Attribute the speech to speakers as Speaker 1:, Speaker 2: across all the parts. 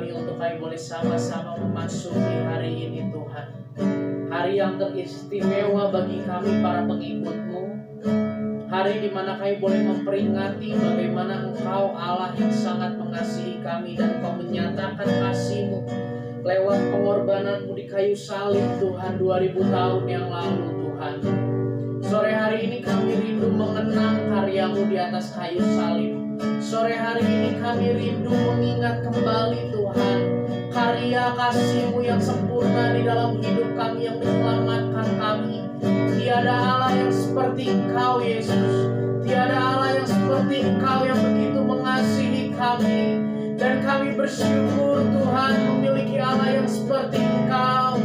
Speaker 1: kembali untuk kami boleh sama-sama memasuki hari ini Tuhan. Hari yang teristimewa bagi kami para pengikut-Mu. Hari di mana kami boleh memperingati bagaimana Engkau Allah yang sangat mengasihi kami dan Engkau menyatakan kasih-Mu lewat pengorbanan-Mu di kayu salib Tuhan 2000 tahun yang lalu Tuhan. Sore hari ini kami rindu mengenang karya-Mu di atas kayu salib. Sore hari ini kami rindu mengingat kembali Tuhan karya kasih-Mu yang sempurna di dalam hidup kami yang menyelamatkan kami. Tiada Allah yang seperti Engkau Yesus. Tiada Allah yang seperti Engkau yang begitu mengasihi kami. Dan kami bersyukur Tuhan memiliki Allah yang seperti Engkau.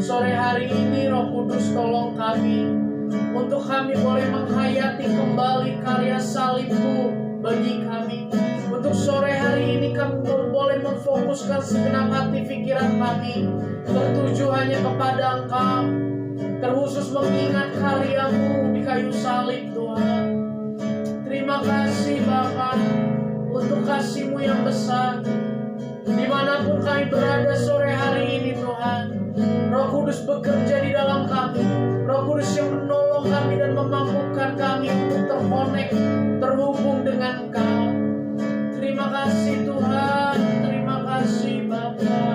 Speaker 1: Sore hari ini Roh Kudus tolong kami untuk kami boleh menghayati kembali karya salib-Mu bagi kami. Untuk sore hari ini kami boleh memfokuskan segenap hati pikiran kami tertuju hanya kepada Engkau, terkhusus mengingat karya-Mu di kayu salib Tuhan. Terima kasih Bapa untuk kasih-Mu yang besar. Dimanapun kami berada sore hari ini Tuhan, Roh Kudus bekerja di dalam kami. Roh Kudus yang menolong kami dan memampukan kami untuk terkonek, terhubung dengan Engkau. Terima kasih Tuhan, terima kasih Bapa.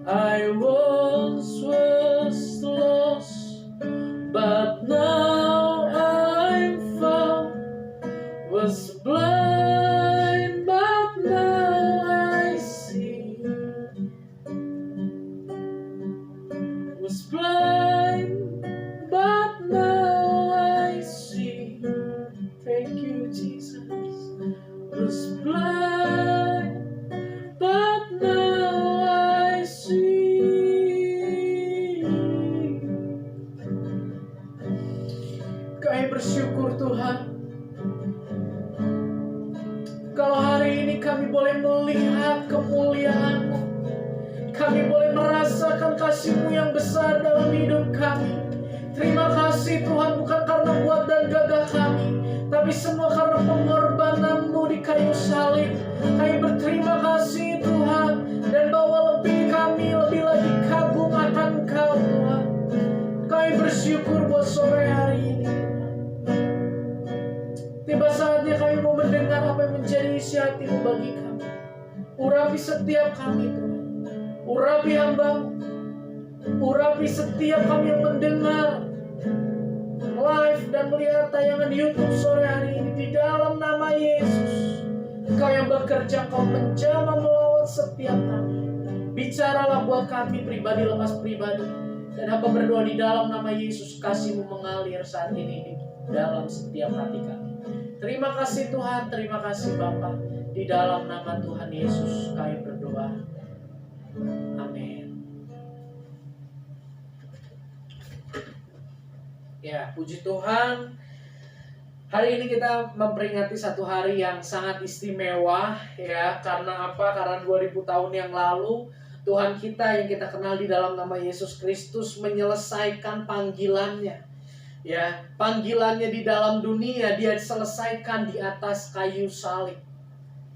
Speaker 1: I once was lost, but now I'm found. Was blind, but now I see. Was blind, but now I see. Thank you, Jesus. Was blind, but now I see. Kami bersyukur Tuhan, kalau hari ini kami boleh melihat kemuliaan-Mu, kami boleh merasakan kasih-Mu yang besar dalam hidup kami. Terima kasih Tuhan, bukan karena buat dan gagah kami, tapi semua karena pengorbanan-Mu di kayu salib. Kami berterima kasih Tuhan, dan bahwa kami lebih lagi kagum akan Engkau Tuhan. Kami bersyukur buat sore hari ini. Tiba saatnya kami mau mendengar apa yang menjadi isi hati-Mu bagi kami. Urapi setiap kami Tuhan, urapi hamba-Mu, urapi setiap kami yang mendengar live dan melihat tayangan YouTube sore hari ini. Di dalam nama Yesus, Engkau yang bekerja, Engkau menjamah melawat setiap kami. Bicaralah buat kami pribadi lepas pribadi. Dan hamba berdoa di dalam nama Yesus, kasih-Mu mengalir saat ini di dalam setiap hati kami. Terima kasih Tuhan, terima kasih Bapa. Di dalam nama Tuhan Yesus kami berdoa. Amin. Ya, puji Tuhan. Hari ini kita memperingati satu hari yang sangat istimewa, ya. Karena apa? Karena 2000 tahun yang lalu Tuhan kita yang kita kenal di dalam nama Yesus Kristus menyelesaikan panggilannya. Ya, panggilannya di dalam dunia Dia selesaikan di atas kayu salib.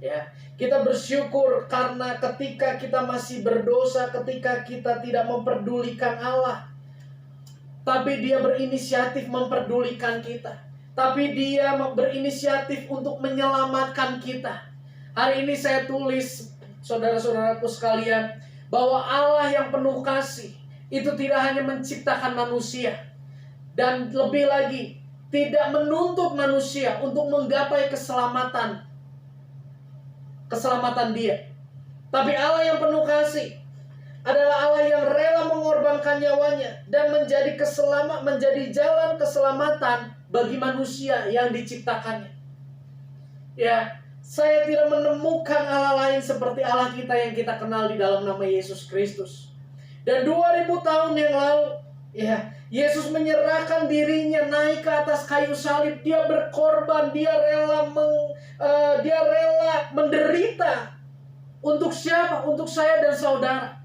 Speaker 1: Ya, kita bersyukur karena ketika kita masih berdosa, ketika kita tidak memperdulikan Allah, tapi Dia berinisiatif memperdulikan kita. Tapi Dia berinisiatif untuk menyelamatkan kita. Hari ini saya tulis, saudara-saudaraku sekalian, bahwa Allah yang penuh kasih itu tidak hanya menciptakan manusia, dan lebih lagi tidak menuntut manusia untuk menggapai keselamatan Dia. Tapi Allah yang penuh kasih adalah Allah yang rela mengorbankan nyawanya dan menjadi jalan keselamatan bagi manusia yang diciptakannya. Ya, saya tidak menemukan Allah lain seperti Allah kita yang kita kenal di dalam nama Yesus Kristus. Dan 2000 tahun yang lalu, ya, Yesus menyerahkan dirinya naik ke atas kayu salib. Dia berkorban, dia rela menderita. Untuk siapa? Untuk saya dan saudara.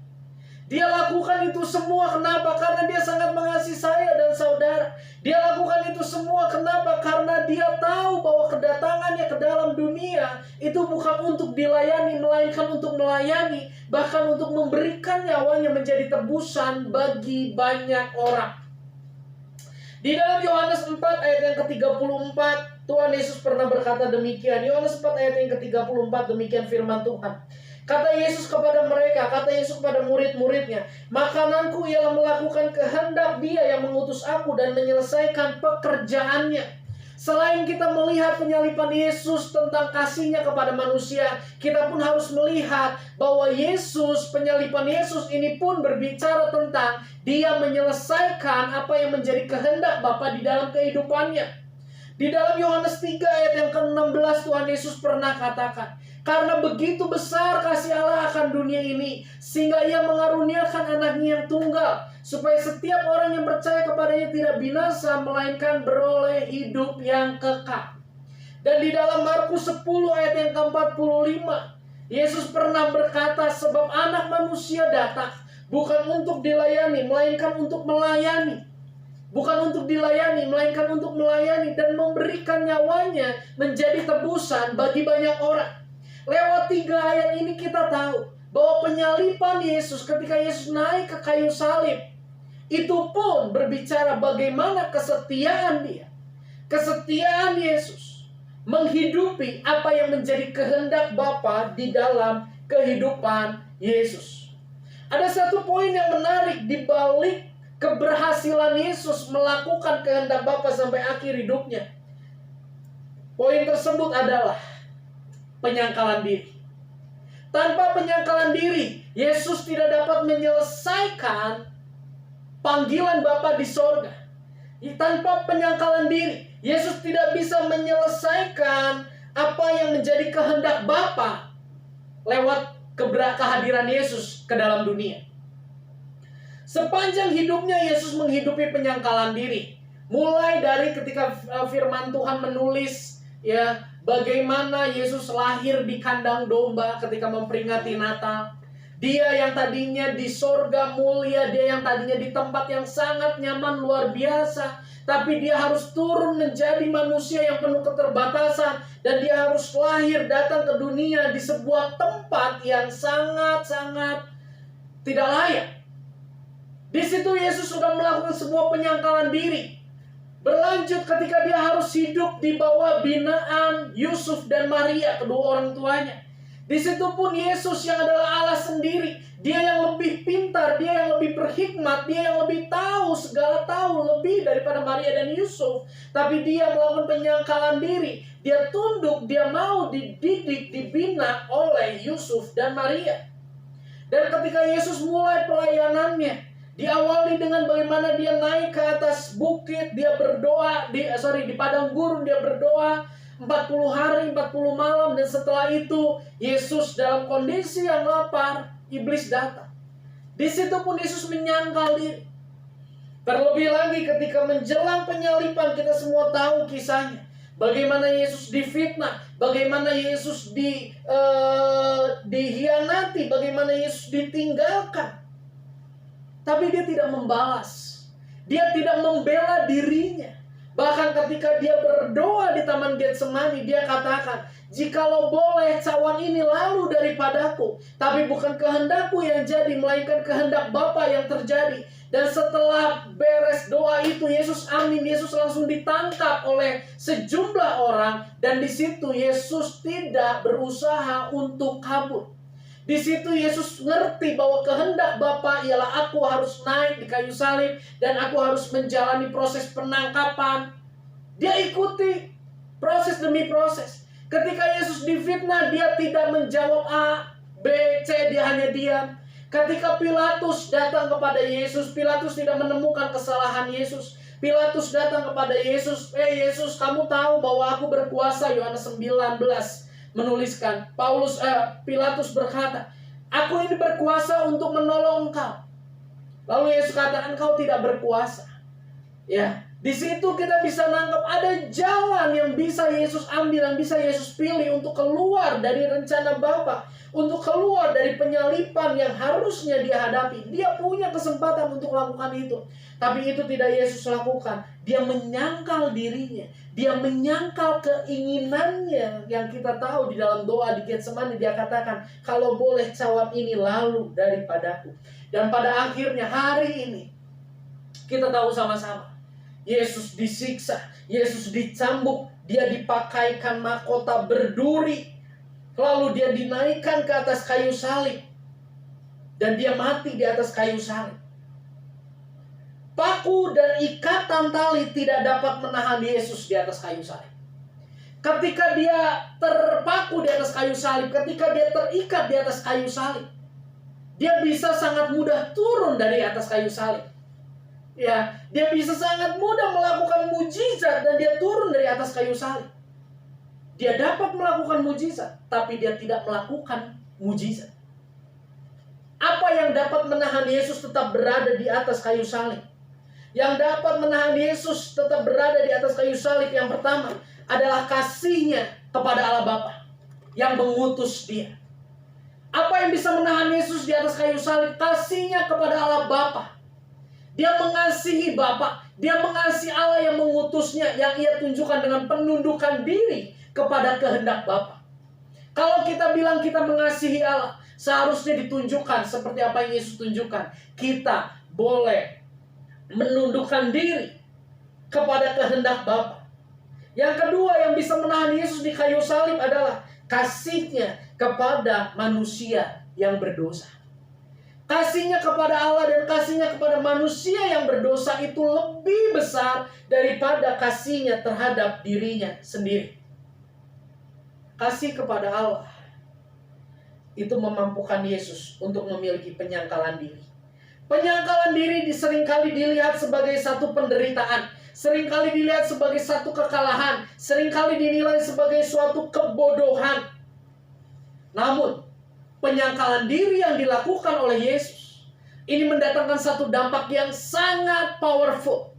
Speaker 1: Dia lakukan itu semua kenapa? Karena Dia sangat mengasihi saya dan saudara. Dia lakukan itu semua kenapa? Karena Dia tahu bahwa kedatangannya ke dalam dunia itu bukan untuk dilayani, melainkan untuk melayani, bahkan untuk memberikan nyawanya menjadi tebusan bagi banyak orang. Di dalam Yohanes 4 ayat yang ke-34, Tuhan Yesus pernah berkata demikian. Yohanes 4 ayat yang ke-34, demikian firman Tuhan. Kata Yesus kepada mereka, kata Yesus kepada murid-muridnya, makananku ialah melakukan kehendak Dia yang mengutus aku dan menyelesaikan pekerjaannya. Selain kita melihat penyalipan Yesus tentang kasih-Nya kepada manusia, kita pun harus melihat bahwa penyalipan Yesus ini pun berbicara tentang Dia menyelesaikan apa yang menjadi kehendak Bapa di dalam kehidupannya. Di dalam Yohanes 3 ayat yang ke-16 Tuhan Yesus pernah katakan, karena begitu besar kasih Allah akan dunia ini, sehingga Ia mengaruniakan anaknya yang tunggal, supaya setiap orang yang percaya kepadanya tidak binasa, melainkan beroleh hidup yang kekal. Dan di dalam Markus 10 ayat yang ke-45, Yesus pernah berkata, sebab anak manusia datang bukan untuk dilayani, melainkan untuk melayani. Bukan untuk dilayani, melainkan untuk melayani dan memberikan nyawanya menjadi tebusan bagi banyak orang. Lewat 3 ayat ini kita tahu bahwa penyalipan Yesus ketika Yesus naik ke kayu salib itu pun berbicara bagaimana kesetiaan Dia. Kesetiaan Yesus menghidupi apa yang menjadi kehendak Bapa di dalam kehidupan Yesus. Ada satu poin yang menarik di balik keberhasilan Yesus melakukan kehendak Bapa sampai akhir hidupnya. Poin tersebut adalah penyangkalan diri. Tanpa penyangkalan diri, Yesus tidak dapat menyelesaikan panggilan Bapa di sorga. Tanpa penyangkalan diri, Yesus tidak bisa menyelesaikan apa yang menjadi kehendak Bapa lewat kehadiran Yesus ke dalam dunia. Sepanjang hidupnya Yesus menghidupi penyangkalan diri. Mulai dari ketika firman Tuhan menulis ya bagaimana Yesus lahir di kandang domba ketika memperingati Natal. Dia yang tadinya di sorga mulia, dia yang tadinya di tempat yang sangat nyaman luar biasa, tapi dia harus turun menjadi manusia yang penuh keterbatasan, dan dia harus lahir datang ke dunia di sebuah tempat yang sangat-sangat tidak layak. Di situ Yesus sudah melakukan sebuah penyangkalan diri. Berlanjut ketika dia harus hidup di bawah binaan Yusuf dan Maria, kedua orang tuanya. Di situ pun Yesus yang adalah Allah sendiri, dia yang lebih pintar, dia yang lebih berhikmat, dia yang lebih tahu, segala tahu lebih daripada Maria dan Yusuf. Tapi dia melakukan penyangkalan diri. Dia tunduk, dia mau dididik, dibina oleh Yusuf dan Maria. Dan ketika Yesus mulai pelayanannya, diawali dengan bagaimana dia naik ke atas bukit, dia berdoa, di padang gurun dia berdoa 40 hari, 40 malam. Dan setelah itu Yesus dalam kondisi yang lapar, iblis datang. Di situ pun Yesus menyangkal diri. Terlebih lagi ketika menjelang penyaliban, kita semua tahu kisahnya. Bagaimana Yesus difitnah, bagaimana Yesus dihianati, bagaimana Yesus ditinggalkan. Tapi dia tidak membalas. Dia tidak membela dirinya. Bahkan ketika dia berdoa di Taman Getsemani, dia katakan, "Jikalau boleh cawan ini lalu daripadaku, tapi bukan kehendakku yang jadi, melainkan kehendak Bapa yang terjadi." Dan setelah beres doa itu, Yesus amin, Yesus langsung ditangkap oleh sejumlah orang. Dan di situ Yesus tidak berusaha untuk kabur. Di situ Yesus ngerti bahwa kehendak Bapa ialah aku harus naik di kayu salib dan aku harus menjalani proses penangkapan. Dia ikuti proses demi proses. Ketika Yesus difitnah, dia tidak menjawab A, B, C, dia hanya diam. Ketika Pilatus datang kepada Yesus, Pilatus tidak menemukan kesalahan Yesus. Pilatus datang kepada Yesus, Yesus, kamu tahu bahwa aku berkuasa. Yohanes 19 menuliskan, Pilatus berkata, "Aku ini berkuasa untuk menolong engkau." Lalu Yesus katakan, "Engkau tidak berkuasa." Ya, di situ kita bisa nangkep ada jalan yang bisa Yesus ambil, yang bisa Yesus pilih untuk keluar dari rencana Bapa, untuk keluar dari penyalipan yang harusnya dia hadapi. Dia punya kesempatan untuk melakukan itu, tapi itu tidak Yesus lakukan. Dia menyangkal dirinya, dia menyangkal keinginannya, yang kita tahu di dalam doa di Getsemani dia katakan, "Kalau boleh cawan ini lalu daripadaku." Dan pada akhirnya hari ini kita tahu sama-sama, Yesus disiksa, Yesus dicambuk, dia dipakaikan mahkota berduri, lalu dia dinaikkan ke atas kayu salib, dan dia mati di atas kayu salib. Paku dan ikatan tali tidak dapat menahan Yesus di atas kayu salib. Ketika dia terpaku di atas kayu salib, ketika dia terikat di atas kayu salib, dia bisa sangat mudah turun dari atas kayu salib. Ya, dia bisa sangat mudah melakukan mujizat dan dia turun dari atas kayu salib. Dia dapat melakukan mujizat, tapi dia tidak melakukan mujizat. Apa yang dapat menahan Yesus tetap berada di atas kayu salib? Yang dapat menahan Yesus tetap berada di atas kayu salib yang pertama adalah kasihnya kepada Allah Bapa yang mengutus dia. Apa yang bisa menahan Yesus di atas kayu salib? Kasihnya kepada Allah Bapa. Dia mengasihi Bapa, dia mengasihi Allah yang mengutusnya, yang ia tunjukkan dengan penundukan diri kepada kehendak Bapa. Kalau kita bilang kita mengasihi Allah, seharusnya ditunjukkan seperti apa yang Yesus tunjukkan. Kita boleh menundukkan diri kepada kehendak Bapa. Yang kedua yang bisa menahan Yesus di kayu salib adalah kasihnya kepada manusia yang berdosa. Kasihnya kepada Allah dan kasihnya kepada manusia yang berdosa itu lebih besar daripada kasihnya terhadap dirinya sendiri. Kasih kepada Allah itu memampukan Yesus untuk memiliki penyangkalan diri. Penyangkalan diri seringkali dilihat sebagai satu penderitaan, seringkali dilihat sebagai satu kekalahan, seringkali dinilai sebagai suatu kebodohan. Namun, penyangkalan diri yang dilakukan oleh Yesus ini mendatangkan satu dampak yang sangat powerful.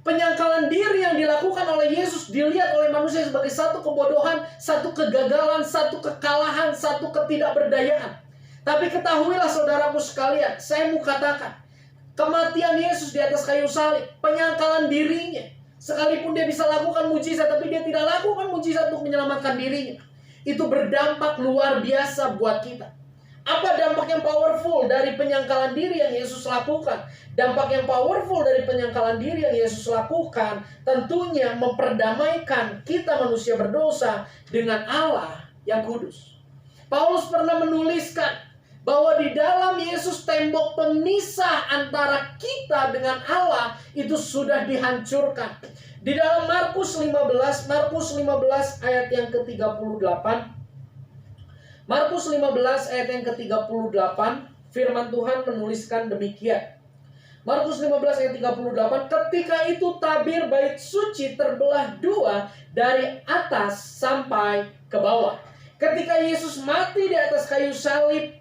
Speaker 1: Penyangkalan diri yang dilakukan oleh Yesus dilihat oleh manusia sebagai satu kebodohan, satu kegagalan, satu kekalahan, satu ketidakberdayaan. Tapi ketahuilah saudaraku sekalian, saya mau katakan, kematian Yesus di atas kayu salib, penyangkalan dirinya, sekalipun dia bisa lakukan mujizat, tapi dia tidak lakukan mujizat untuk menyelamatkan dirinya, itu berdampak luar biasa buat kita. Apa dampak yang powerful dari penyangkalan diri yang Yesus lakukan? Dampak yang powerful dari penyangkalan diri yang Yesus lakukan tentunya memperdamaikan kita manusia berdosa dengan Allah yang kudus. Paulus pernah menuliskan bahwa di dalam Yesus tembok pemisah antara kita dengan Allah itu sudah dihancurkan. Di dalam Markus 15 ayat yang ke-38, Markus 15 ayat yang ke-38, firman Tuhan menuliskan demikian. Markus 15 ayat 38, ketika itu tabir bait suci terbelah dua dari atas sampai ke bawah. Ketika Yesus mati di atas kayu salib,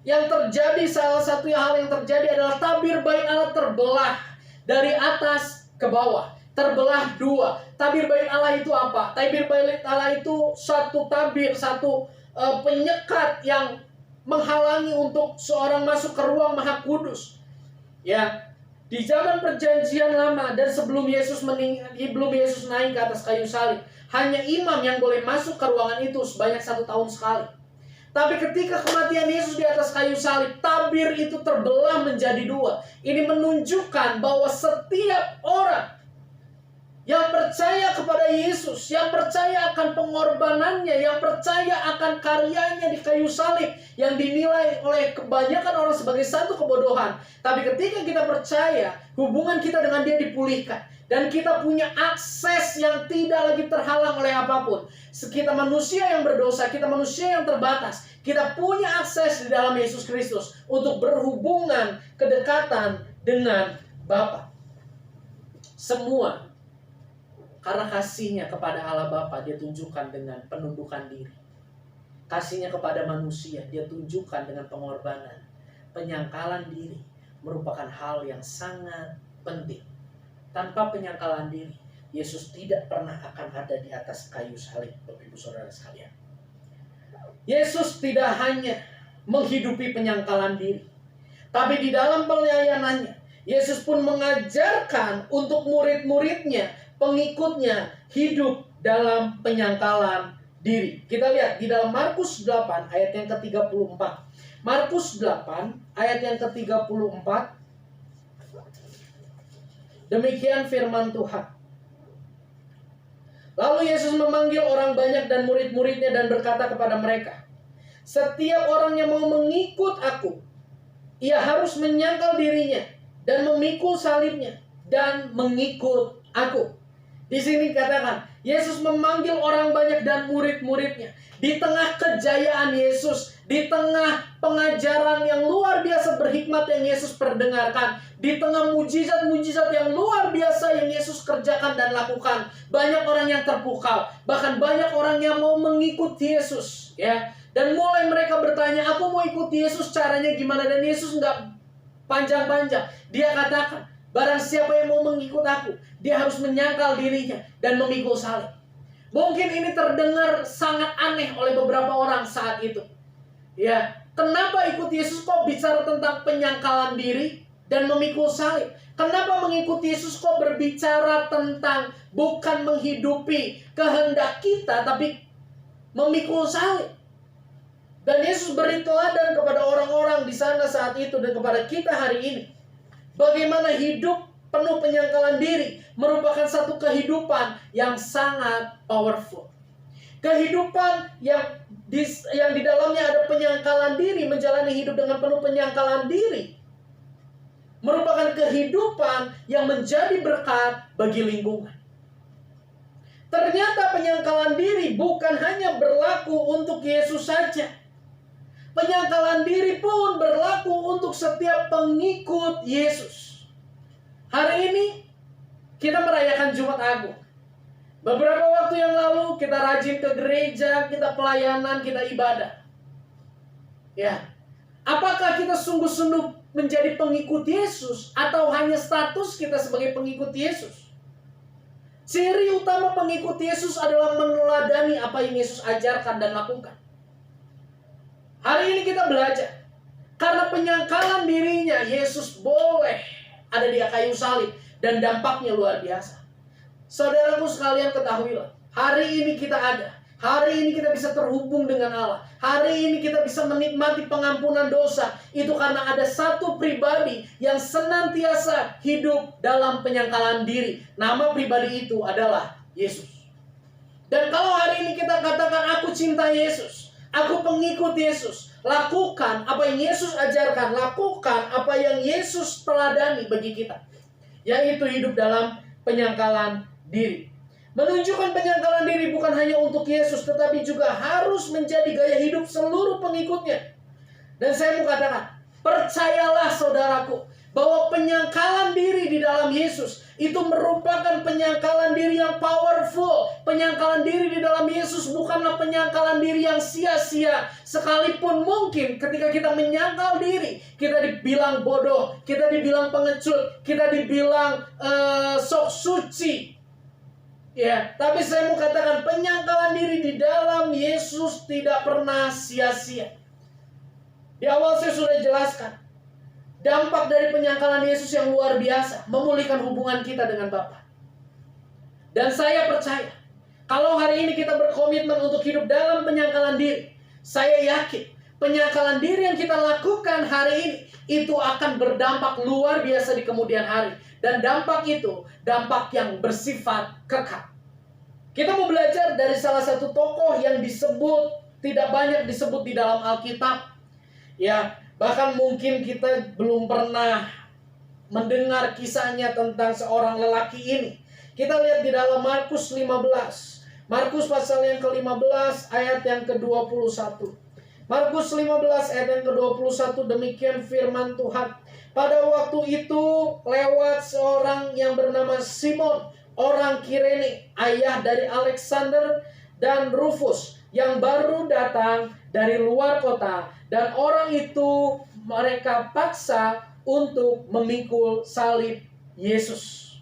Speaker 1: yang terjadi, salah satu hal yang terjadi adalah tabir bait Allah terbelah dari atas ke bawah. Terbelah dua. Tabir bait Allah itu apa? Tabir bait Allah itu satu tabir, satu penyekat yang menghalangi untuk seorang masuk ke ruang Maha Kudus. Ya, di zaman Perjanjian Lama dan sebelum Yesus naik ke atas kayu salib, hanya imam yang boleh masuk ke ruangan itu sebanyak 1 tahun sekali. Tapi ketika kematian Yesus di atas kayu salib, tabir itu terbelah menjadi dua. Ini menunjukkan bahwa setiap orang yang percaya kepada Yesus, yang percaya akan pengorbanannya, yang percaya akan karyanya di kayu salib, yang dinilai oleh kebanyakan orang sebagai satu kebodohan. Tapi ketika kita percaya, hubungan kita dengan dia dipulihkan. Dan kita punya akses yang tidak lagi terhalang oleh apapun. Kita manusia yang berdosa, kita manusia yang terbatas. Kita punya akses di dalam Yesus Kristus untuk berhubungan, kedekatan dengan Bapa. Semua karena kasihnya kepada Allah Bapa, dia tunjukkan dengan penundukan diri. Kasihnya kepada manusia, dia tunjukkan dengan pengorbanan. Penyangkalan diri merupakan hal yang sangat penting. Tanpa penyangkalan diri, Yesus tidak pernah akan ada di atas kayu salib, Bapak Ibu Saudara sekalian. Yesus tidak hanya menghidupi penyangkalan diri, tapi di dalam pelayanannya, Yesus pun mengajarkan untuk murid-muridnya, pengikutnya hidup dalam penyangkalan diri. Kita lihat di dalam Markus 8 ayat yang ke-34. Markus 8 ayat yang ke-34. Demikian firman Tuhan. Lalu Yesus memanggil orang banyak dan murid-muridnya dan berkata kepada mereka, setiap orang yang mau mengikut aku, ia harus menyangkal dirinya dan memikul salibnya dan mengikut aku. Di sini katakan, Yesus memanggil orang banyak dan murid-muridnya. Di tengah kejayaan Yesus, di tengah pengajaran yang luar biasa berhikmat yang Yesus perdengarkan, di tengah mujizat-mujizat yang luar biasa yang Yesus kerjakan dan lakukan, banyak orang yang terpukau, bahkan banyak orang yang mau mengikuti Yesus, ya. Dan mulai mereka bertanya, aku mau ikut Yesus, caranya gimana? Dan Yesus nggak panjang-panjang. Dia katakan, barang siapa yang mau mengikut aku, dia harus menyangkal dirinya dan memikul salib. Mungkin ini terdengar sangat aneh oleh beberapa orang saat itu. Ya, kenapa ikut Yesus kok bicara tentang penyangkalan diri dan memikul salib? Kenapa mengikuti Yesus kok berbicara tentang bukan menghidupi kehendak kita, tapi memikul salib? Dan Yesus beri teladan kepada orang-orang di sana saat itu dan kepada kita hari ini. Bagaimana hidup penuh penyangkalan diri merupakan satu kehidupan yang sangat powerful. Kehidupan yang yang di dalamnya ada penyangkalan diri, menjalani hidup dengan penuh penyangkalan diri, merupakan kehidupan yang menjadi berkat bagi lingkungan. Ternyata penyangkalan diri bukan hanya berlaku untuk Yesus saja. Penyangkalan diri pun berlaku untuk setiap pengikut Yesus. Hari ini kita merayakan Jumat Agung. Beberapa waktu yang lalu kita rajin ke gereja, kita pelayanan, kita ibadah. Ya, apakah kita sungguh-sungguh menjadi pengikut Yesus atau hanya status kita sebagai pengikut Yesus? Ciri utama pengikut Yesus adalah meneladani apa yang Yesus ajarkan dan lakukan. Hari ini kita belajar, karena penyangkalan dirinya, Yesus boleh ada di kayu salib dan dampaknya luar biasa. Saudaraku sekalian, ketahuilah, hari ini kita ada. Hari ini kita bisa terhubung dengan Allah. Hari ini kita bisa menikmati pengampunan dosa. Itu karena ada satu pribadi yang senantiasa hidup dalam penyangkalan diri. Nama pribadi itu adalah Yesus. Dan kalau hari ini kita katakan, aku cinta Yesus, aku pengikut Yesus, lakukan apa yang Yesus ajarkan, lakukan apa yang Yesus teladani bagi kita, yaitu hidup dalam penyangkalan diri. Menunjukkan penyangkalan diri bukan hanya untuk Yesus, tetapi juga harus menjadi gaya hidup seluruh pengikutnya. Dan saya mau katakan, percayalah saudaraku, bahwa penyangkalan diri di dalam Yesus itu merupakan penyangkalan diri yang powerful. Penyangkalan diri di dalam Yesus bukanlah penyangkalan diri yang sia-sia. Sekalipun mungkin ketika kita menyangkal diri, kita dibilang bodoh, kita dibilang pengecut, kita dibilang sok suci. Ya, tapi saya mau katakan, penyangkalan diri di dalam Yesus tidak pernah sia-sia. Di awal saya sudah jelaskan, dampak dari penyangkalan Yesus yang luar biasa, memulihkan hubungan kita dengan Bapa. Dan saya percaya, kalau hari ini kita berkomitmen untuk hidup dalam penyangkalan diri, saya yakin penyangkalan diri yang kita lakukan hari ini, itu akan berdampak luar biasa di kemudian hari. Dan dampak itu, dampak yang bersifat kekal. Kita mau belajar dari salah satu tokoh yang disebut, tidak banyak disebut di dalam Alkitab. Ya, bahkan mungkin kita belum pernah mendengar kisahnya tentang seorang lelaki ini. Kita lihat di dalam Markus 15. Markus pasal yang ke-15 ayat yang ke-21. Markus 15 ayat yang ke-21, demikian firman Tuhan. Pada waktu itu lewat seorang yang bernama Simon, orang Kirene, ayah dari Alexander dan Rufus, yang baru datang dari luar kota. Dan orang itu mereka paksa untuk memikul salib Yesus.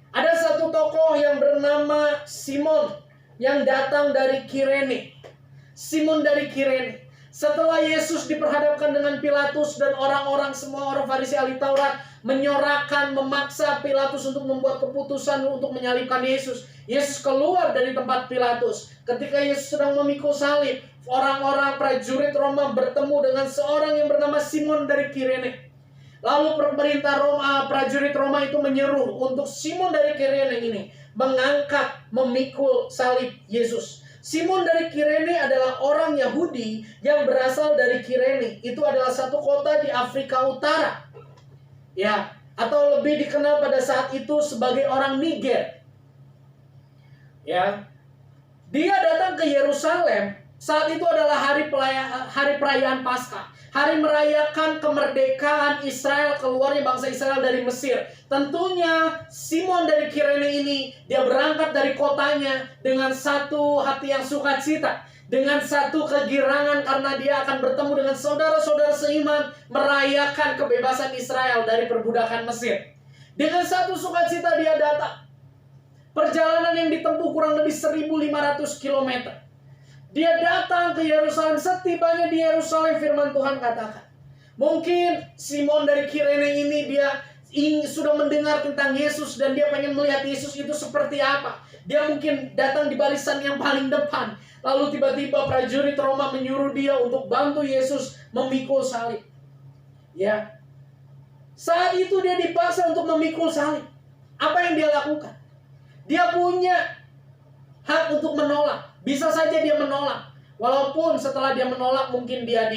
Speaker 1: Ada satu tokoh yang bernama Simon yang datang dari Kirene. Simon dari Kirene. Setelah Yesus diperhadapkan dengan Pilatus dan orang-orang, semua orang Farisi ahli Taurat menyorakkan, memaksa Pilatus untuk membuat keputusan untuk menyalibkan Yesus. Yesus keluar dari tempat Pilatus. Ketika Yesus sedang memikul salib, orang-orang prajurit Roma bertemu dengan seorang yang bernama Simon dari Kirene. Lalu pemerintah prajurit Roma itu menyeru untuk Simon dari Kirene ini mengangkat, memikul salib Yesus. Simon dari Kirene adalah orang Yahudi yang berasal dari Kirene. Itu adalah satu kota di Afrika Utara. Ya, atau lebih dikenal pada saat itu sebagai orang Niger. Ya. Dia datang ke Yerusalem. Saat itu adalah hari perayaan Paskah. Hari merayakan kemerdekaan Israel, keluarnya bangsa Israel dari Mesir. Tentunya Simon dari Kirene ini, dia berangkat dari kotanya dengan satu hati yang sukacita, dengan satu kegirangan karena dia akan bertemu dengan saudara-saudara seiman merayakan kebebasan Israel dari perbudakan Mesir. Dengan satu sukacita dia datang. Perjalanan yang ditempuh kurang lebih 1.500 km. Dia datang ke Yerusalem. Setibanya di Yerusalem, firman Tuhan katakan, mungkin Simon dari Kirene ini dia sudah mendengar tentang Yesus dan dia pengen melihat Yesus itu seperti apa. Dia mungkin datang di barisan yang paling depan. Lalu tiba-tiba prajurit Roma menyuruh dia untuk bantu Yesus memikul salib. Ya. Saat itu dia dipaksa untuk memikul salib. Apa yang dia lakukan? Dia punya hak untuk menolak. Bisa saja dia menolak. Walaupun setelah dia menolak mungkin dia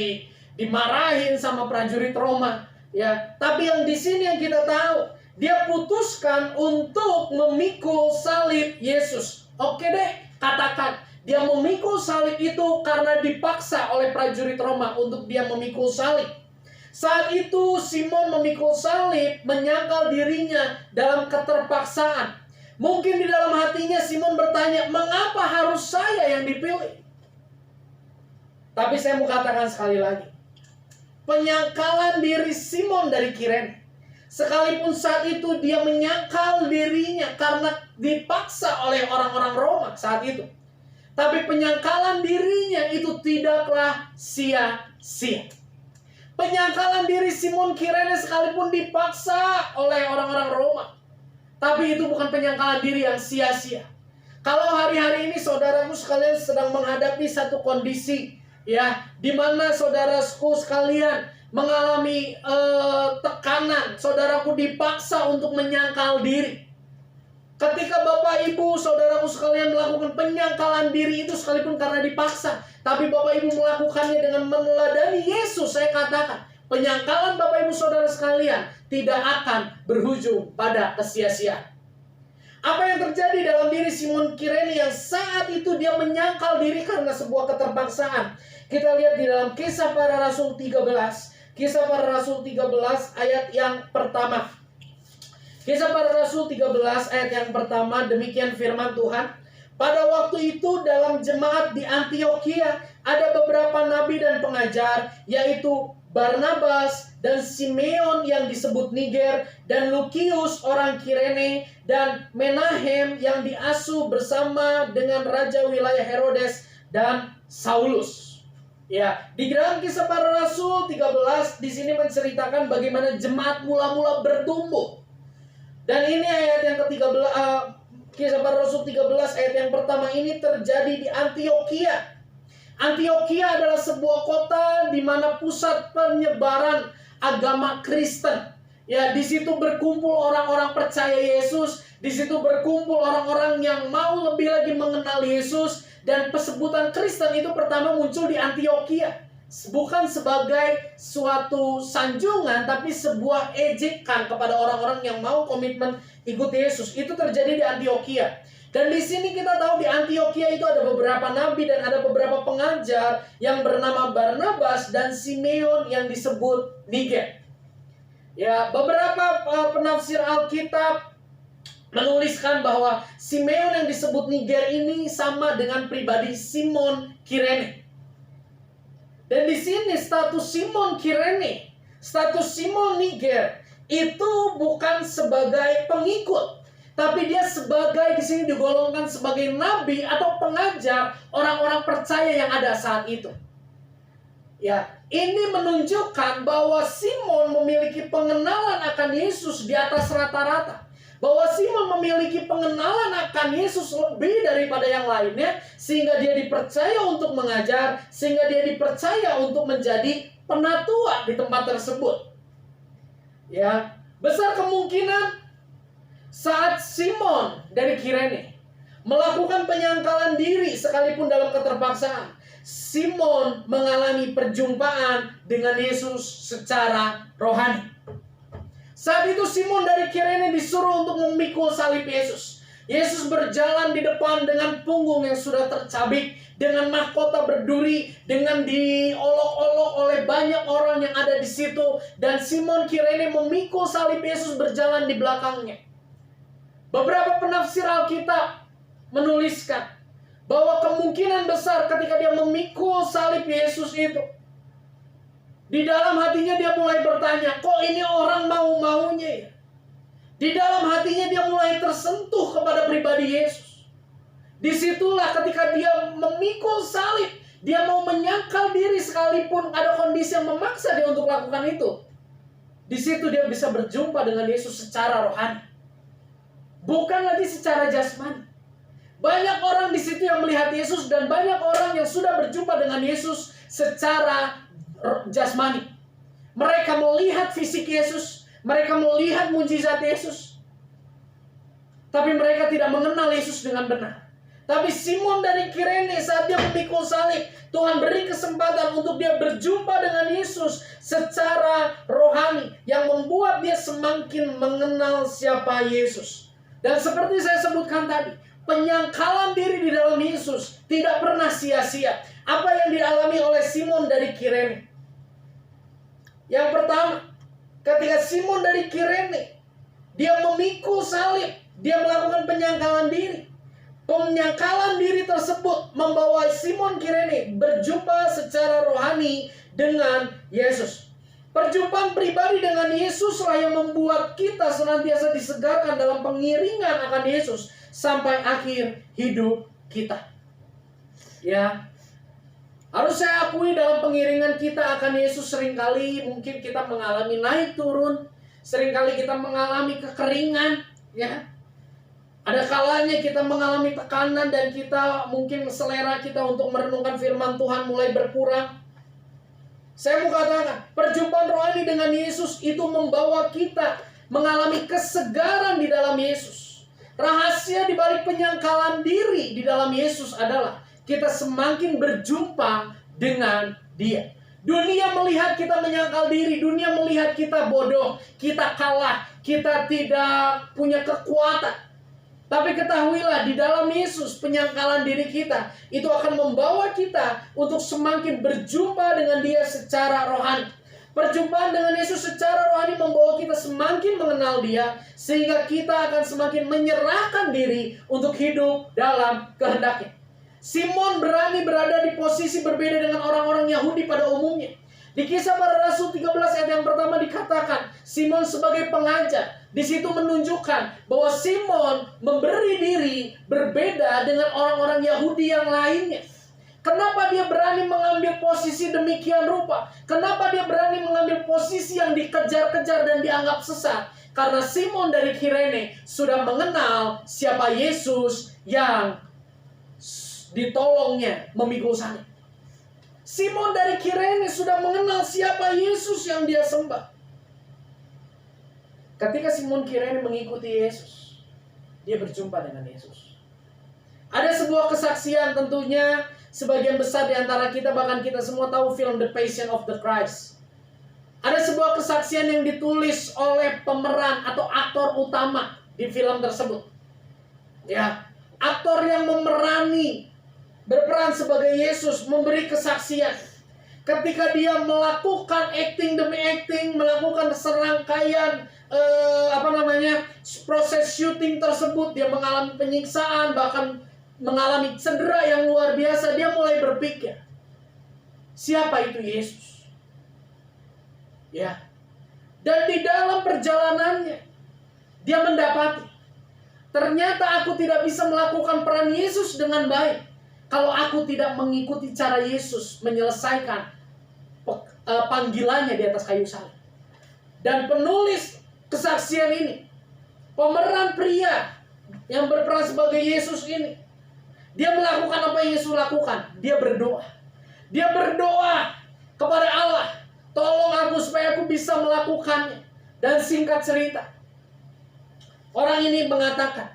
Speaker 1: dimarahin sama prajurit Roma, ya. Tapi yang di sini yang kita tahu, dia putuskan untuk memikul salib Yesus. Oke deh, katakan dia memikul salib itu karena dipaksa oleh prajurit Roma untuk dia memikul salib. Saat itu Simon memikul salib, menyangkal dirinya dalam keterpaksaan. Mungkin di dalam hatinya Simon bertanya, mengapa harus saya yang dipilih? Tapi saya mau katakan sekali lagi, penyangkalan diri Simon dari Kirene, sekalipun saat itu dia menyangkal dirinya karena dipaksa oleh orang-orang Roma saat itu, tapi penyangkalan dirinya itu tidaklah sia-sia. Penyangkalan diri Simon Kirene sekalipun dipaksa oleh orang-orang Roma, tapi itu bukan penyangkalan diri yang sia-sia. Kalau hari-hari ini saudaraku sekalian sedang menghadapi satu kondisi, ya, di mana saudaraku sekalian mengalami tekanan, saudaraku dipaksa untuk menyangkal diri. Ketika Bapak Ibu saudaraku sekalian melakukan penyangkalan diri itu sekalipun karena dipaksa, tapi Bapak Ibu melakukannya dengan meneladani Yesus, saya katakan penyangkalan Bapak Ibu saudara sekalian tidak akan berujung pada kesia-siaan. Apa yang terjadi dalam diri Simon Kirene yang saat itu dia menyangkal diri karena sebuah keterpaksaan? Kita lihat di dalam Kisah Para Rasul 13. Kisah Para Rasul 13 ayat yang pertama. Kisah Para Rasul 13 ayat yang pertama, demikian firman Tuhan. Pada waktu itu dalam jemaat di Antiokhia ada beberapa nabi dan pengajar, yaitu Barnabas dan Simeon yang disebut Niger, dan Lukius orang Kirene, dan Menahem yang diasuh bersama dengan raja wilayah Herodes dan Saulus. Ya, di dalam Kisah Para Rasul 13 di sini menceritakan bagaimana jemaat mula-mula bertumbuh. Dan ini ayat yang ke-13, Kisah Para Rasul 13 ayat yang pertama ini terjadi di Antiokhia. Antiokhia adalah sebuah kota di mana pusat penyebaran agama Kristen. Ya, di situ berkumpul orang-orang percaya Yesus, di situ berkumpul orang-orang yang mau lebih lagi mengenal Yesus, dan penyebutan Kristen itu pertama muncul di Antiokhia. Bukan sebagai suatu sanjungan, tapi sebuah ejekan kepada orang-orang yang mau komitmen ikut Yesus. Itu terjadi di Antiokhia. Dan di sini kita tahu di Antiokhia itu ada beberapa nabi dan ada beberapa pengajar yang bernama Barnabas dan Simeon yang disebut Niger. Ya, beberapa penafsir Alkitab menuliskan bahwa Simeon yang disebut Niger ini sama dengan pribadi Simon Kirene. Dan di sini status Simon Kirene, status Simon Niger itu bukan sebagai pengikut, tapi dia sebagai di sini digolongkan sebagai nabi atau pengajar orang-orang percaya yang ada saat itu. Ya, ini menunjukkan bahwa Simon memiliki pengenalan akan Yesus di atas rata-rata. Bahwa Simon memiliki pengenalan akan Yesus lebih daripada yang lainnya, sehingga dia dipercaya untuk mengajar, sehingga dia dipercaya untuk menjadi penatua di tempat tersebut. Ya, besar kemungkinan saat Simon dari Kirene melakukan penyangkalan diri sekalipun dalam keterpaksaan, Simon mengalami perjumpaan dengan Yesus secara rohani. Saat itu Simon dari Kirene disuruh untuk memikul salib Yesus. Yesus berjalan di depan dengan punggung yang sudah tercabik, dengan mahkota berduri, dengan diolok-olok oleh banyak orang yang ada di situ, dan Simon Kirene memikul salib Yesus berjalan di belakangnya. Beberapa penafsir Alkitab menuliskan bahwa kemungkinan besar ketika dia memikul salib Yesus itu, di dalam hatinya dia mulai bertanya, kok ini orang mau-maunya ya? Di dalam hatinya dia mulai tersentuh kepada pribadi Yesus. Disitulah ketika dia memikul salib, dia mau menyangkal diri sekalipun ada kondisi yang memaksa dia untuk lakukan itu. Di situ dia bisa berjumpa dengan Yesus secara rohani, bukan lagi secara jasmani. Banyak orang di situ yang melihat Yesus, dan banyak orang yang sudah berjumpa dengan Yesus secara jasmani. Mereka melihat fisik Yesus, mereka melihat mujizat Yesus, tapi mereka tidak mengenal Yesus dengan benar. Tapi Simon dari Kirene saat dia memikul salib, Tuhan beri kesempatan untuk dia berjumpa dengan Yesus secara rohani, yang membuat dia semakin mengenal siapa Yesus. Dan seperti saya sebutkan tadi, penyangkalan diri di dalam Yesus tidak pernah sia-sia. Apa yang dialami oleh Simon dari Kirene? Yang pertama, ketika Simon dari Kirene, dia memikul salib, dia melakukan penyangkalan diri. Penyangkalan diri tersebut membawa Simon Kirene berjumpa secara rohani dengan Yesus. Perjumpaan pribadi dengan Yesuslah yang membuat kita senantiasa disegarkan dalam pengiringan akan Yesus sampai akhir hidup kita. Ya, harus saya akui dalam pengiringan kita akan Yesus seringkali mungkin kita mengalami naik turun, seringkali kita mengalami kekeringan, ya. Ada kalanya kita mengalami tekanan dan kita mungkin selera kita untuk merenungkan firman Tuhan mulai berkurang. Saya mau katakan, perjumpaan rohani dengan Yesus itu membawa kita mengalami kesegaran di dalam Yesus. Rahasia di balik penyangkalan diri di dalam Yesus adalah kita semakin berjumpa dengan Dia. Dunia melihat kita menyangkal diri, dunia melihat kita bodoh, kita kalah, kita tidak punya kekuatan. Tapi ketahuilah, di dalam Yesus penyangkalan diri kita itu akan membawa kita untuk semakin berjumpa dengan Dia secara rohani. Perjumpaan dengan Yesus secara rohani membawa kita semakin mengenal Dia, sehingga kita akan semakin menyerahkan diri untuk hidup dalam kehendak-Nya. Simon berani berada di posisi berbeda dengan orang-orang Yahudi pada umumnya. Di Kisah Para Rasul 13 ayat yang pertama dikatakan, Simon sebagai pengajar. Di situ menunjukkan bahwa Simon memberi diri berbeda dengan orang-orang Yahudi yang lainnya. Kenapa dia berani mengambil posisi demikian rupa? Kenapa dia berani mengambil posisi yang dikejar-kejar dan dianggap sesat? Karena Simon dari Kirene sudah mengenal siapa Yesus yang ditolongnya memikul salib. Simon dari Kirene sudah mengenal siapa Yesus yang dia sembah. Ketika Simon Kirene mengikuti Yesus, dia berjumpa dengan Yesus. Ada sebuah kesaksian, tentunya sebagian besar di antara kita, bahkan kita semua tahu film The Passion of the Christ. Ada sebuah kesaksian yang ditulis oleh pemeran atau aktor utama di film tersebut. Ya, aktor yang memerani berperan sebagai Yesus memberi kesaksian ketika dia melakukan acting demi acting, melakukan serangkaian proses syuting tersebut. Dia mengalami penyiksaan, bahkan mengalami cedera yang luar biasa. Dia mulai berpikir, siapa itu Yesus? Ya. Dan di dalam perjalanannya dia mendapati, ternyata aku tidak bisa melakukan peran Yesus dengan baik kalau aku tidak mengikuti cara Yesus menyelesaikan panggilannya di atas kayu salib. Dan penulis kesaksian ini, pemeran pria yang berperan sebagai Yesus ini, dia melakukan apa yang Yesus lakukan. Dia berdoa. Dia berdoa kepada Allah, tolong aku supaya aku bisa melakukannya. Dan singkat cerita, orang ini mengatakan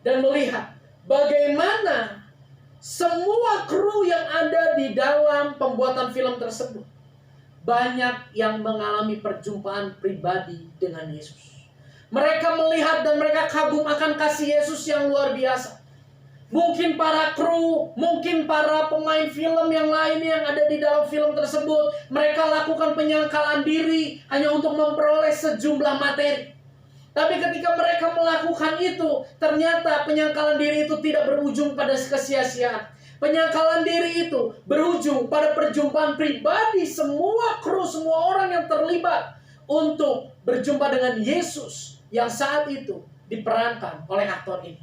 Speaker 1: dan melihat bagaimana semua kru yang ada di dalam pembuatan film tersebut banyak yang mengalami perjumpaan pribadi dengan Yesus. Mereka melihat dan mereka kagum akan kasih Yesus yang luar biasa. Mungkin para kru, mungkin para pemain film yang lainnya yang ada di dalam film tersebut, mereka lakukan penyangkalan diri hanya untuk memperoleh sejumlah materi. Tapi ketika mereka melakukan itu, ternyata penyangkalan diri itu tidak berujung pada kesia-siaan. Penyangkalan diri itu berujung pada perjumpaan pribadi semua kru, semua orang yang terlibat untuk berjumpa dengan Yesus yang saat itu diperankan oleh aktor ini.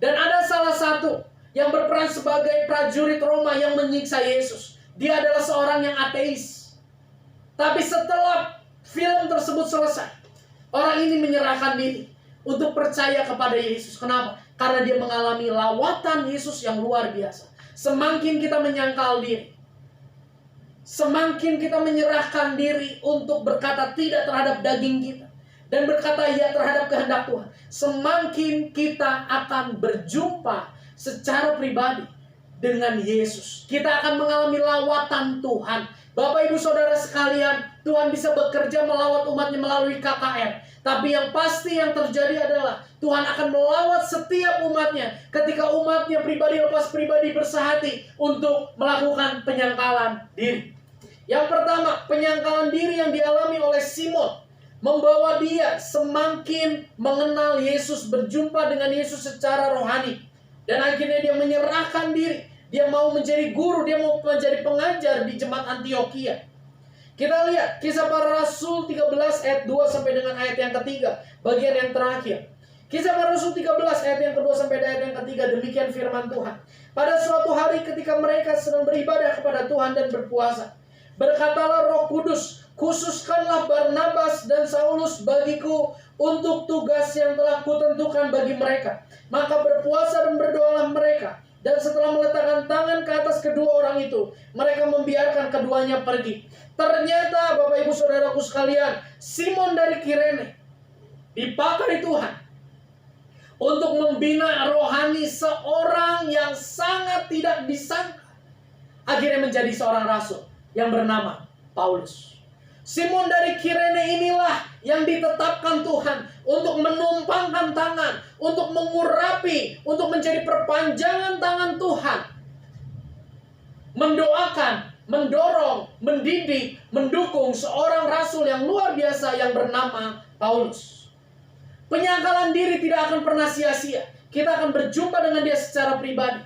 Speaker 1: Dan ada salah satu yang berperan sebagai prajurit Roma yang menyiksa Yesus. Dia adalah seorang yang ateis. Tapi setelah film tersebut selesai, orang ini menyerahkan diri untuk percaya kepada Yesus. Kenapa? Karena dia mengalami lawatan Yesus yang luar biasa. Semakin kita menyangkal diri, semakin kita menyerahkan diri untuk berkata tidak terhadap daging kita, dan berkata ya terhadap kehendak Tuhan, semakin kita akan berjumpa secara pribadi dengan Yesus, kita akan mengalami lawatan Tuhan. Bapak ibu saudara sekalian, Tuhan bisa bekerja melawat umatnya melalui KKR. Tapi yang pasti yang terjadi adalah Tuhan akan melawat setiap umatnya ketika umatnya pribadi lepas pribadi bersehati untuk melakukan penyangkalan diri. Yang pertama, penyangkalan diri yang dialami oleh Simon membawa dia semakin mengenal Yesus, berjumpa dengan Yesus secara rohani. Dan akhirnya dia menyerahkan diri. Dia mau menjadi guru, dia mau menjadi pengajar di jemaat Antioquia. Kita lihat Kisah Para Rasul 13 ayat 2 sampai dengan ayat yang ketiga, bagian yang terakhir. Kisah Para Rasul 13 ayat yang kedua sampai ayat yang ketiga, demikian firman Tuhan. Pada suatu hari ketika mereka sedang beribadah kepada Tuhan dan berpuasa, berkatalah Roh Kudus, khususkanlah Barnabas dan Saulus bagiku untuk tugas yang telah kutentukan bagi mereka. Maka berpuasa dan berdoalah mereka. Dan setelah meletakkan tangan ke atas kedua orang itu, mereka membiarkan keduanya pergi. Ternyata Bapak Ibu Saudaraku sekalian, Simon dari Kirene dipakai Tuhan untuk membina rohani seorang yang sangat tidak disangka, akhirnya menjadi seorang rasul yang bernama Paulus. Simon dari Kirene inilah yang ditetapkan Tuhan untuk menumpangkan tangan, untuk mengurapi, untuk menjadi perpanjangan tangan Tuhan. Mendoakan, mendorong, mendidik, mendukung seorang rasul yang luar biasa yang bernama Paulus. Penyangkalan diri tidak akan pernah sia-sia. Kita akan berjumpa dengan dia secara pribadi.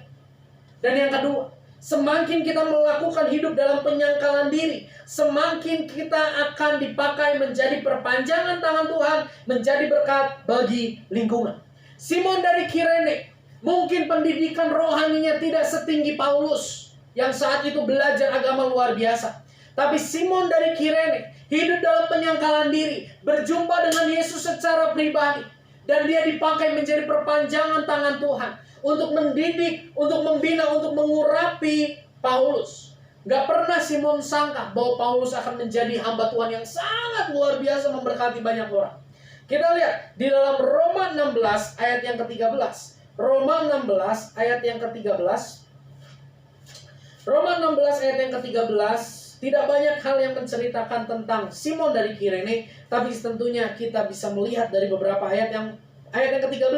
Speaker 1: Dan yang kedua, semakin kita melakukan hidup dalam penyangkalan diri, semakin kita akan dipakai menjadi perpanjangan tangan Tuhan, menjadi berkat bagi lingkungan. Simon dari Kirene, mungkin pendidikan rohaninya tidak setinggi Paulus, yang saat itu belajar agama luar biasa. Tapi Simon dari Kirene hidup dalam penyangkalan diri, berjumpa dengan Yesus secara pribadi, dan dia dipakai menjadi perpanjangan tangan Tuhan untuk mendidik, untuk membina, untuk mengurapi Paulus. Gak pernah Simon sangka bahwa Paulus akan menjadi hamba Tuhan yang sangat luar biasa memberkati banyak orang. Kita lihat di dalam Roma 16 ayat yang ke-13. Roma 16 ayat yang ke-13. Roma 16 ayat yang ke-13. Tidak banyak hal yang menceritakan tentang Simon dari Kirene, tapi tentunya kita bisa melihat dari beberapa ayat yang ke-13.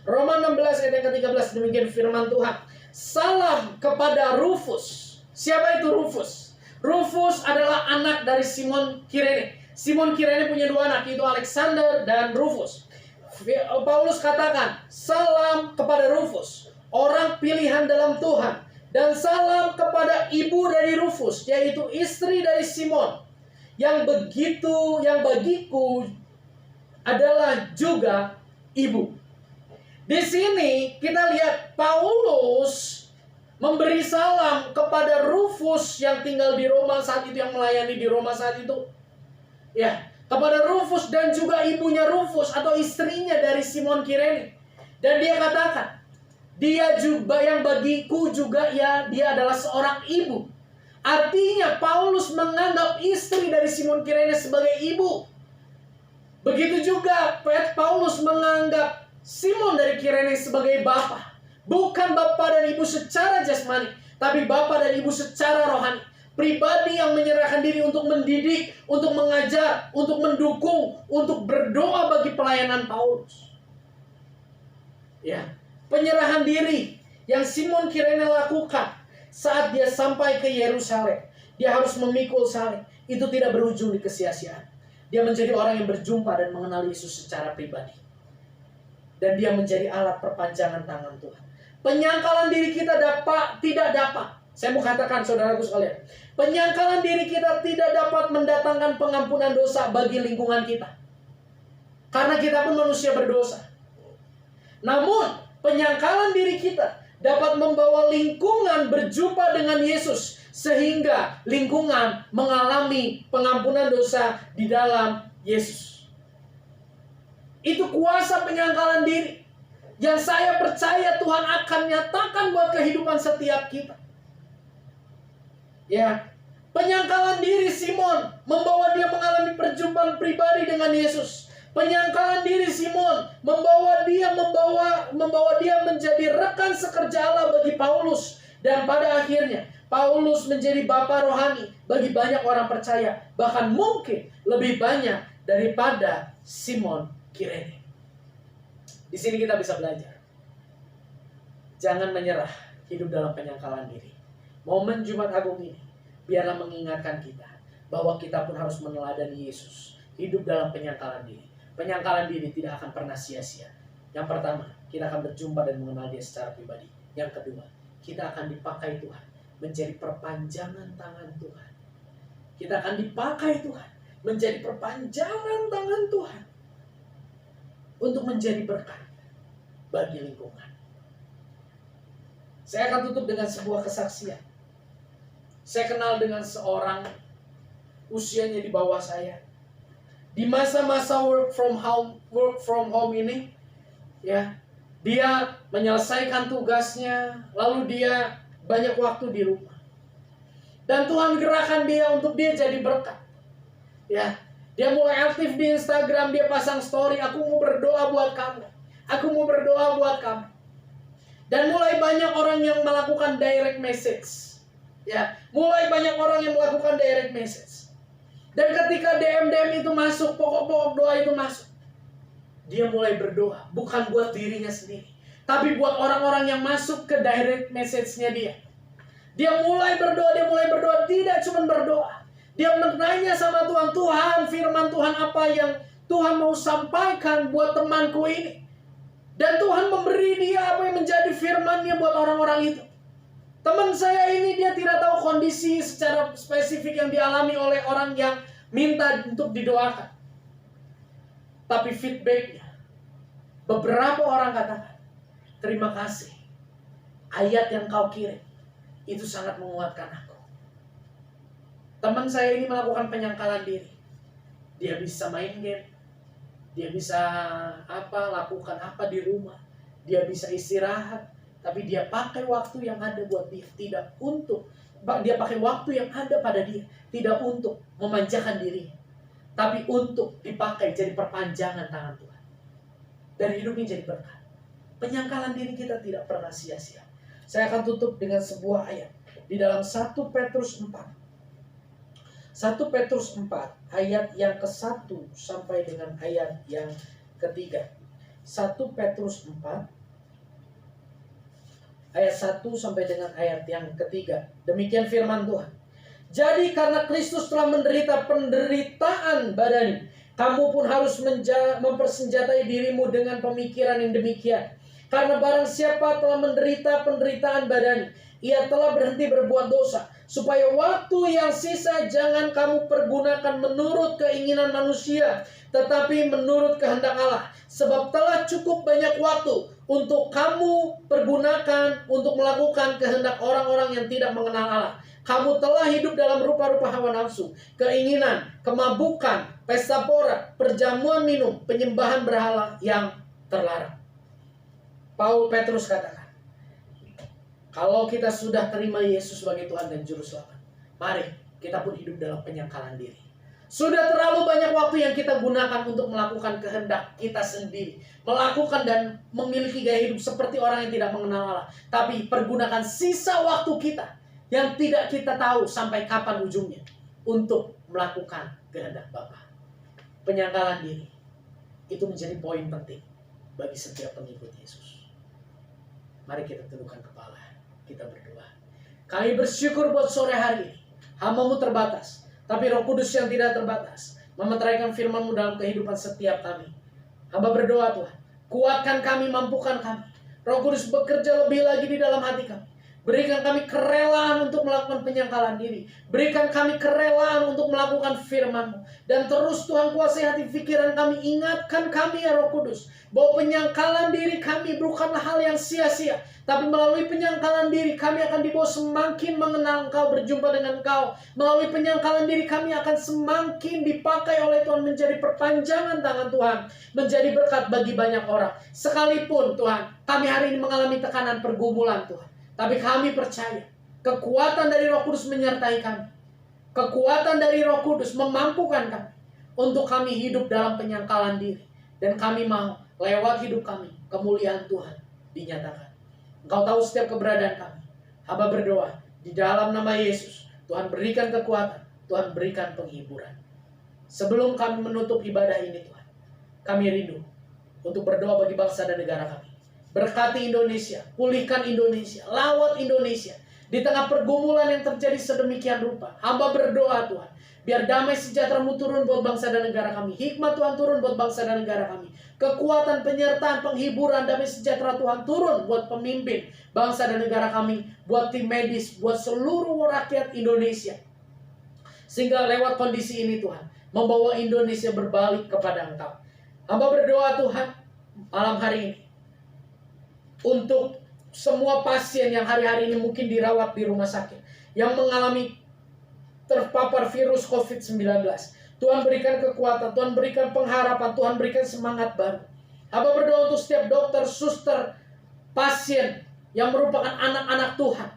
Speaker 1: Roma 16 ayat yang ke-13, demikian firman Tuhan. Salam kepada Rufus. Siapa itu Rufus? Rufus adalah anak dari Simon Kirene. Simon Kirene punya dua anak, yaitu Alexander dan Rufus. Paulus katakan, salam kepada Rufus, orang pilihan dalam Tuhan. Dan salam kepada ibu dari Rufus, yaitu istri dari Simon, yang bagiku adalah juga ibu. Di sini kita lihat Paulus memberi salam kepada Rufus yang tinggal di Roma saat itu, yang melayani di Roma saat itu. Ya, kepada Rufus dan juga ibunya Rufus atau istrinya dari Simon Kirene. Dan dia katakan, dia juga yang bagiku juga ya, dia adalah seorang ibu. Artinya Paulus menganggap istri dari Simon Kirene sebagai ibu. Begitu juga Paulus menganggap Simon dari Kirene sebagai bapak. Bukan bapak dan ibu secara jasmani, tapi bapak dan ibu secara rohani. Pribadi yang menyerahkan diri untuk mendidik, untuk mengajar, untuk mendukung, untuk berdoa bagi pelayanan Paulus. Ya, penyerahan diri yang Simon Kirene lakukan saat dia sampai ke Yerusalem. Dia harus memikul salib. Itu tidak berujung di kesia-siaan. Dia menjadi orang yang berjumpa dan mengenal Yesus secara pribadi. Dan dia menjadi alat perpanjangan tangan Tuhan. Penyangkalan diri kita tidak dapat. Saya mau katakan saudaraku sekalian, penyangkalan diri kita tidak dapat mendatangkan pengampunan dosa bagi lingkungan kita. Karena kita pun manusia berdosa. Namun, penyangkalan diri kita dapat membawa lingkungan berjumpa dengan Yesus, sehingga lingkungan mengalami pengampunan dosa di dalam Yesus. Itu kuasa penyangkalan diri yang saya percaya Tuhan akan nyatakan buat kehidupan setiap kita. Ya, penyangkalan diri Simon membawa dia mengalami perjumpaan pribadi dengan Yesus. Penyangkalan diri Simon membawa dia menjadi rekan sekerja Allah bagi Paulus, dan pada akhirnya Paulus menjadi bapa rohani bagi banyak orang percaya, bahkan mungkin lebih banyak daripada Simon Kirene. Di sini kita bisa belajar, jangan menyerah hidup dalam penyangkalan diri. Momen Jumat Agung ini biarlah mengingatkan kita bahwa kita pun harus meneladani Yesus, hidup dalam penyangkalan diri. Penyangkalan diri tidak akan pernah sia-sia. Yang pertama, kita akan berjumpa dan mengenal Dia secara pribadi. Yang kedua, kita akan dipakai Tuhan menjadi perpanjangan tangan Tuhan. Kita akan dipakai Tuhan menjadi perpanjangan tangan Tuhan untuk menjadi berkat bagi lingkungan. Saya akan tutup dengan sebuah kesaksian. Saya kenal dengan seorang usianya di bawah saya. Di masa-masa work from home ini, ya, dia menyelesaikan tugasnya, lalu dia banyak waktu di rumah. Dan Tuhan gerakan dia untuk dia jadi berkat. Ya, dia mulai aktif di Instagram, dia pasang story, aku mau berdoa buat kamu. Aku mau berdoa buat kamu. Dan mulai banyak orang yang melakukan direct message. Ya, mulai banyak orang yang melakukan direct message. Dan ketika DM itu masuk, pokok-pokok doa itu masuk, dia mulai berdoa, bukan buat dirinya sendiri, tapi buat orang-orang yang masuk ke direct message-nya dia. Dia mulai berdoa, tidak cuma berdoa. Dia menanya sama Tuhan, Tuhan, firman Tuhan apa yang Tuhan mau sampaikan buat temanku ini. Dan Tuhan memberi dia apa yang menjadi firman-Nya buat orang-orang itu. Teman saya ini dia tidak tahu kondisi secara spesifik yang dialami oleh orang yang minta untuk didoakan. Tapi feedbacknya, beberapa orang katakan, terima kasih, ayat yang kau kirim itu sangat menguatkan aku. Teman saya ini melakukan penyangkalan diri. Dia bisa main game, dia bisa lakukan apa di rumah, dia bisa istirahat. Tapi dia pakai waktu yang ada buat dia, tidak untuk. Dia pakai waktu yang ada pada dia, tidak untuk memanjakan diri, tapi untuk dipakai jadi perpanjangan tangan Tuhan. Dan hidupnya jadi berkat. Penyangkalan diri kita tidak pernah sia-sia. Saya akan tutup dengan sebuah ayat di dalam 1 Petrus 4. 1 Petrus 4 ayat yang ke-1 sampai dengan ayat yang ke-3. 1 Petrus 4 ayat 1 sampai dengan ayat yang ke-3. Demikian firman Tuhan. Jadi karena Kristus telah menderita penderitaan badani, kamu pun harus mempersenjatai dirimu dengan pemikiran yang demikian. Karena barang siapa telah menderita penderitaan badani, ia telah berhenti berbuat dosa, supaya waktu yang sisa jangan kamu pergunakan menurut keinginan manusia, tetapi menurut kehendak Allah. Sebab telah cukup banyak waktu untuk kamu pergunakan untuk melakukan kehendak orang-orang yang tidak mengenal Allah. Kamu telah hidup dalam rupa-rupa hawa nafsu, keinginan, kemabukan, pesta pora, perjamuan minum, penyembahan berhala yang terlarang. Paul Petrus katakan, kalau kita sudah terima Yesus sebagai Tuhan dan Juru Selamat, mari kita pun hidup dalam penyangkalan diri. Sudah terlalu banyak waktu yang kita gunakan untuk melakukan kehendak kita sendiri, melakukan dan memiliki gaya hidup seperti orang yang tidak mengenal Allah. Tapi pergunakan sisa waktu kita yang tidak kita tahu sampai kapan ujungnya untuk melakukan kehendak Bapa. Penyangkalan diri itu menjadi poin penting bagi setiap pengikut Yesus. Mari kita tundukkan kepala, kita berdoa. Kami bersyukur buat sore hari ini. Hamba-Mu terbatas, tapi Roh Kudus yang tidak terbatas memeteraikan firman-Mu dalam kehidupan setiap kami. Hamba berdoa Tuhan, kuatkan kami, mampukan kami. Roh Kudus bekerja lebih lagi di dalam hati kami. Berikan kami kerelaan untuk melakukan penyangkalan diri. Berikan kami kerelaan untuk melakukan firman-Mu. Dan terus Tuhan kuasai hati pikiran kami. Ingatkan kami ya Roh Kudus, bahwa penyangkalan diri kami bukanlah hal yang sia-sia. Tapi melalui penyangkalan diri kami akan dibawa semakin mengenal Engkau, berjumpa dengan Engkau. Melalui penyangkalan diri kami akan semakin dipakai oleh Tuhan menjadi perpanjangan tangan Tuhan. Menjadi berkat bagi banyak orang. Sekalipun Tuhan, kami hari ini mengalami tekanan pergumulan Tuhan. Tapi kami percaya kekuatan dari Roh Kudus menyertai kami. Kekuatan dari Roh Kudus memampukan kami untuk kami hidup dalam penyangkalan diri. Dan kami mau lewat hidup kami, kemuliaan Tuhan dinyatakan. Engkau tahu setiap keberadaan kami. Hamba berdoa di dalam nama Yesus, Tuhan berikan kekuatan, Tuhan berikan penghiburan. Sebelum kami menutup ibadah ini Tuhan, kami rindu untuk berdoa bagi bangsa dan negara kami. Berkati Indonesia, pulihkan Indonesia, lawat Indonesia. Di tengah pergumulan yang terjadi sedemikian rupa, hamba berdoa Tuhan, biar damai sejahtera-Mu turun buat bangsa dan negara kami. Hikmat Tuhan turun buat bangsa dan negara kami. Kekuatan, penyertaan, penghiburan, damai sejahtera Tuhan turun buat pemimpin bangsa dan negara kami. Buat tim medis, buat seluruh rakyat Indonesia. Sehingga lewat kondisi ini Tuhan, membawa Indonesia berbalik kepada Engkau. Hamba berdoa Tuhan, malam hari ini, untuk semua pasien yang hari-hari ini mungkin dirawat di rumah sakit, yang mengalami terpapar virus COVID-19. Tuhan berikan kekuatan, Tuhan berikan pengharapan, Tuhan berikan semangat baru. Hamba berdoa untuk setiap dokter, suster, pasien yang merupakan anak-anak Tuhan.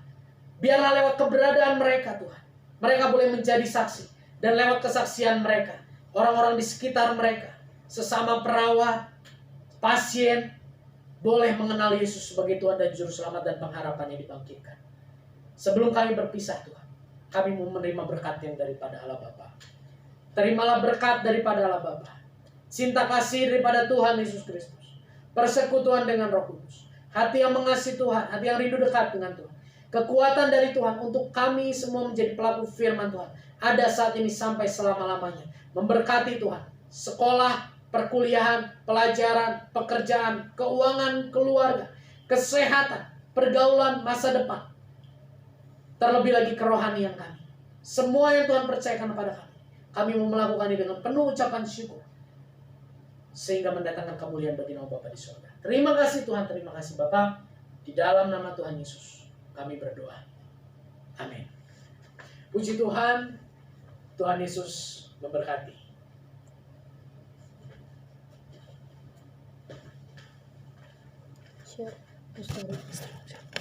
Speaker 1: Biarlah lewat keberadaan mereka Tuhan, mereka boleh menjadi saksi. Dan lewat kesaksian mereka, orang-orang di sekitar mereka, sesama perawat, pasien, boleh mengenal Yesus sebagai Tuhan dan Juru Selamat dan pengharapannya dibangkitkan. Sebelum kami berpisah Tuhan, kami mau menerima berkat yang daripada Allah Bapa. Terimalah berkat daripada Allah Bapa, cinta kasih daripada Tuhan Yesus Kristus, persekutuan dengan Roh Kudus, hati yang mengasihi Tuhan, hati yang rindu dekat dengan Tuhan, kekuatan dari Tuhan untuk kami semua menjadi pelaku firman Tuhan, ada saat ini sampai selama-lamanya. Memberkati Tuhan, sekolah, perkuliahan, pelajaran, pekerjaan, keuangan, keluarga, kesehatan, pergaulan, masa depan. Terlebih lagi kerohanian kami. Semua yang Tuhan percayakan kepada kami, kami mau melakukannya dengan penuh ucapan syukur, sehingga mendatangkan kemuliaan bagi nama Bapa di surga. Terima kasih Tuhan, terima kasih Bapa. Di dalam nama Tuhan Yesus kami berdoa. Amin. Puji Tuhan, Tuhan Yesus memberkati.
Speaker 2: Share.